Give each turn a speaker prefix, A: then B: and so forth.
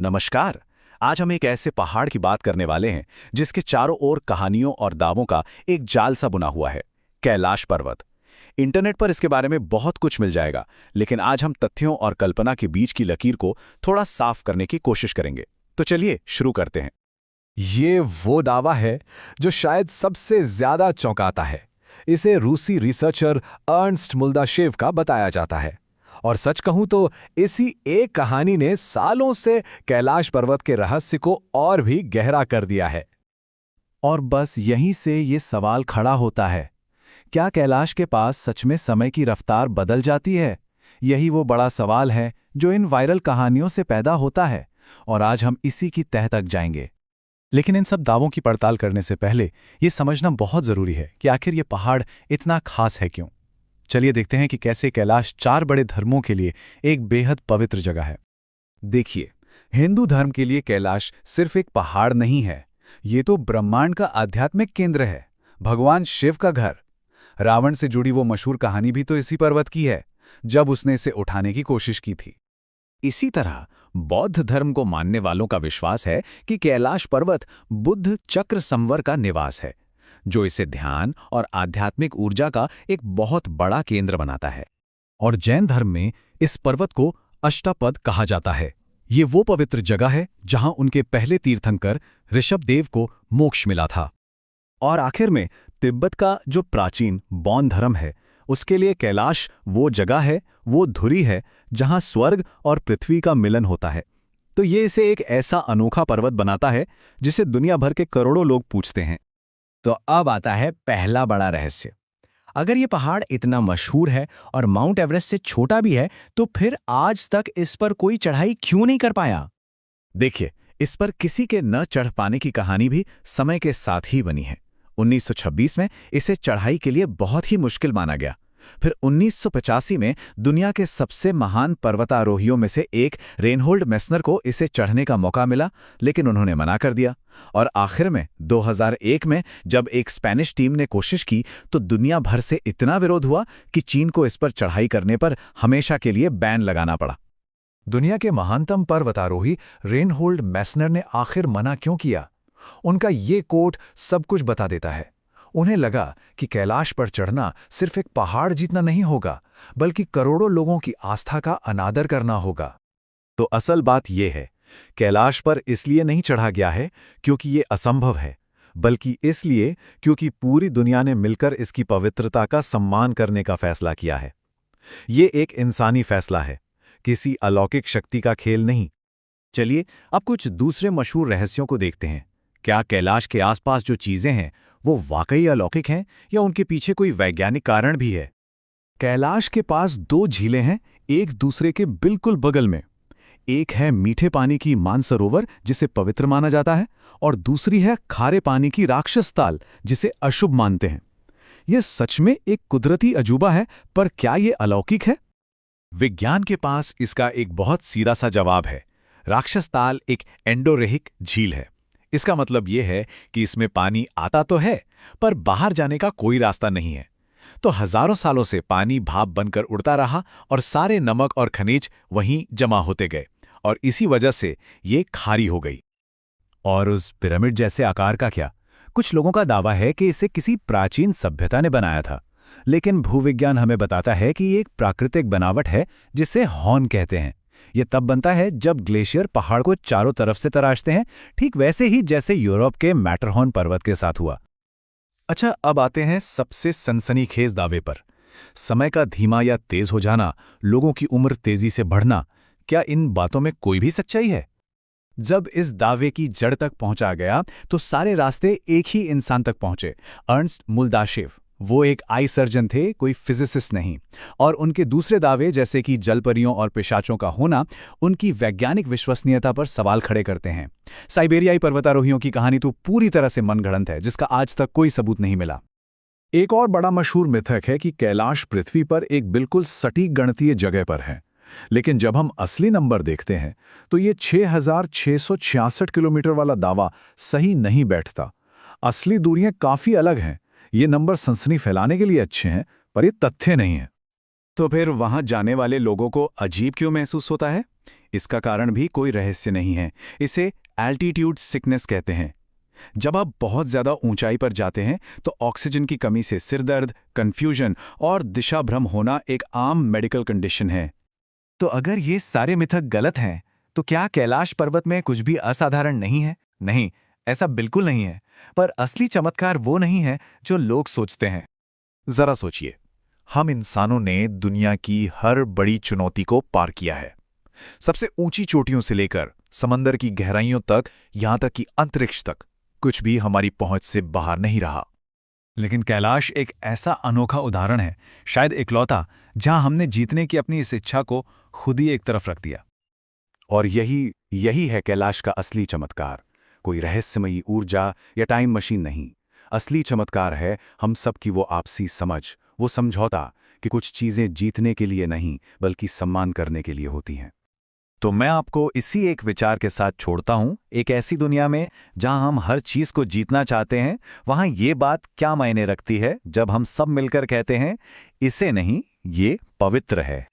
A: नमस्कार। आज हम एक ऐसे पहाड़ की बात करने वाले हैं जिसके चारों ओर कहानियों और दावों का एक जाल सा बुना हुआ है, कैलाश पर्वत। इंटरनेट पर इसके बारे में बहुत कुछ मिल जाएगा, लेकिन आज हम तथ्यों और कल्पना के बीच की लकीर को थोड़ा साफ करने की कोशिश करेंगे। तो चलिए शुरू करते हैं।
B: ये वो दावा है जो शायद सबसे ज्यादा चौंकाता है। इसे रूसी रिसर्चर अर्नस्ट मुल्दाशेव का बताया जाता है। और सच कहूं तो इसी एक कहानी ने सालों से कैलाश पर्वत के रहस्य को और भी गहरा कर दिया है।
A: और बस यहीं से ये सवाल खड़ा होता है, क्या कैलाश के पास सच में समय की रफ्तार बदल जाती है? यही वो बड़ा सवाल है जो इन वायरल कहानियों से पैदा होता है, और आज हम इसी की तह तक जाएंगे। लेकिन इन सब दावों की पड़ताल करने से पहले ये समझना बहुत जरूरी है कि आखिर ये पहाड़ इतना खास है क्यों। चलिए देखते हैं कि कैसे कैलाश चार बड़े धर्मों के लिए एक बेहद पवित्र जगह है।
B: देखिए, हिंदू धर्म के लिए कैलाश सिर्फ एक पहाड़ नहीं है, ये तो ब्रह्मांड का आध्यात्मिक केंद्र है, भगवान शिव का घर। रावण से जुड़ी वो मशहूर कहानी भी तो इसी पर्वत की है, जब उसने इसे उठाने की कोशिश की थी।
A: इसी तरह बौद्ध धर्म को मानने वालों का विश्वास है कि कैलाश पर्वत बुद्ध चक्र संवर का निवास है, जो इसे ध्यान और आध्यात्मिक ऊर्जा का एक बहुत बड़ा केंद्र बनाता है। और जैन धर्म में इस पर्वत को अष्टापद कहा जाता है। ये वो पवित्र जगह है जहां उनके पहले तीर्थंकर ऋषभदेव को मोक्ष मिला था। और आखिर में तिब्बत का जो प्राचीन बौद्ध धर्म है, उसके लिए कैलाश वो जगह है, वो धुरी है जहां स्वर्ग और पृथ्वी का मिलन होता है। तो ये इसे एक ऐसा अनोखा पर्वत बनाता है जिसे दुनिया भर के करोड़ों लोग पूछते हैं।
C: तो अब आता है पहला बड़ा रहस्य। अगर ये पहाड़ इतना मशहूर है और माउंट एवरेस्ट से छोटा भी है, तो फिर आज तक इस पर कोई चढ़ाई क्यों नहीं कर पाया?
A: देखिए, इस पर किसी के न चढ़ पाने की कहानी भी समय के साथ ही बनी है। 1926 में इसे चढ़ाई के लिए बहुत ही मुश्किल माना गया। फिर 1985 में दुनिया के सबसे महान पर्वतारोहियों में से एक रेनहोल्ड मेस्नर को इसे चढ़ने का मौका मिला, लेकिन उन्होंने मना कर दिया। और आखिर में 2001 में जब एक स्पेनिश टीम ने कोशिश की, तो दुनिया भर से इतना विरोध हुआ कि चीन को इस पर चढ़ाई करने पर हमेशा के लिए बैन लगाना पड़ा।
B: दुनिया के महानतम पर्वतारोही रेनहोल्ड मेस्नर ने आखिर मना क्यों किया? उनका ये कोट सब कुछ बता देता है। उन्हें लगा कि कैलाश पर चढ़ना सिर्फ एक पहाड़ जीतना नहीं होगा, बल्कि करोड़ों लोगों की आस्था का अनादर करना होगा।
A: तो असल बात यह है, कैलाश पर इसलिए नहीं चढ़ा गया है क्योंकि ये असंभव है, बल्कि इसलिए क्योंकि पूरी दुनिया ने मिलकर इसकी पवित्रता का सम्मान करने का फैसला किया है। ये एक इंसानी फैसला है, किसी अलौकिक शक्ति का खेल नहीं। चलिए अब कुछ दूसरे मशहूर रहस्यों को देखते हैं। क्या कैलाश के आसपास जो चीजें हैं वो वाकई अलौकिक हैं, या उनके पीछे कोई वैज्ञानिक कारण भी है?
B: कैलाश के पास दो झीलें हैं, एक दूसरे के बिल्कुल बगल में। एक है मीठे पानी की मानसरोवर, जिसे पवित्र माना जाता है, और दूसरी है खारे पानी की राक्षस ताल, जिसे अशुभ मानते हैं। यह सच में एक कुदरती अजूबा है, पर क्या यह अलौकिक है?
A: विज्ञान के पास इसका एक बहुत सीधा सा जवाब है। राक्षस ताल एक एंडोरेहिक झील है। इसका मतलब यह है कि इसमें पानी आता तो है, पर बाहर जाने का कोई रास्ता नहीं है। तो हजारों सालों से पानी भाप बनकर उड़ता रहा और सारे नमक और खनिज वहीं जमा होते गए, और इसी वजह से ये खारी हो गई। और उस पिरामिड जैसे आकार का क्या? कुछ लोगों का दावा है कि इसे किसी प्राचीन सभ्यता ने बनाया था, लेकिन भूविज्ञान हमें बताता है कि ये एक प्राकृतिक बनावट है जिसे हॉर्न कहते हैं। ये तब बनता है जब ग्लेशियर पहाड़ को चारों तरफ से तराशते हैं, ठीक वैसे ही जैसे यूरोप के मैटरहॉर्न पर्वत के साथ हुआ। अच्छा, अब आते हैं सबसे सनसनीखेज दावे पर। समय का धीमा या तेज हो जाना, लोगों की उम्र तेजी से बढ़ना, क्या इन बातों में कोई भी सच्चाई है? जब इस दावे की जड़ तक पहुंचा गया तो सारे रास्ते एक ही इंसान तक पहुंचे, अर्नस्ट मुल्दाशेव। वो एक आई सर्जन थे, कोई फिजिसिस्ट नहीं। और उनके दूसरे दावे, जैसे कि जलपरियों और पिशाचों का होना, उनकी वैज्ञानिक विश्वसनीयता पर सवाल खड़े करते हैं। साइबेरियाई पर्वतारोहियों की कहानी तो पूरी तरह से मनगढ़ंत है, जिसका आज तक कोई सबूत नहीं मिला।
B: एक और बड़ा मशहूर मिथक है कि कैलाश पृथ्वी पर एक बिल्कुल सटीक गणितीय जगह पर है, लेकिन जब हम असली नंबर देखते हैं तो ये 6,666 किलोमीटर वाला दावा सही नहीं बैठता। असली दूरियां काफी अलग हैं। ये नंबर सनसनी फैलाने के लिए अच्छे हैं, पर ये तथ्य नहीं है।
A: तो फिर वहां जाने वाले लोगों को अजीब क्यों महसूस होता है? इसका कारण भी कोई रहस्य नहीं है। इसे एल्टीट्यूड सिकनेस कहते हैं। जब आप बहुत ज़्यादा ऊंचाई पर जाते हैं तो ऑक्सीजन की कमी से सिरदर्द, कंफ्यूजन और दिशा भ्रम होना एक आम मेडिकल कंडीशन है।
C: तो अगर ये सारे मिथक गलत हैं, तो क्या कैलाश पर्वत में कुछ भी असाधारण नहीं है? नहीं, ऐसा बिल्कुल नहीं है। पर असली चमत्कार वो नहीं है जो लोग सोचते हैं।
A: जरा सोचिए, हम इंसानों ने दुनिया की हर बड़ी चुनौती को पार किया है। सबसे ऊंची चोटियों से लेकर समंदर की गहराइयों तक, यहां तक कि अंतरिक्ष तक, कुछ भी हमारी पहुंच से बाहर नहीं रहा।
B: लेकिन कैलाश एक ऐसा अनोखा उदाहरण है, शायद इकलौता, जहां हमने जीतने की अपनी इस इच्छा को खुद ही एक तरफ रख दिया।
A: और यही है कैलाश का असली चमत्कार। कोई रहस्यमयी ऊर्जा या टाइम मशीन नहीं। असली चमत्कार है हम सब की वो आपसी समझ, वो समझौता कि कुछ चीजें जीतने के लिए नहीं बल्कि सम्मान करने के लिए होती हैं। तो मैं आपको इसी एक विचार के साथ छोड़ता हूं। एक ऐसी दुनिया में जहां हम हर चीज को जीतना चाहते हैं, वहां ये बात क्या मायने रखती है जब हम सब मिलकर कहते हैं, इसे नहीं, ये पवित्र है।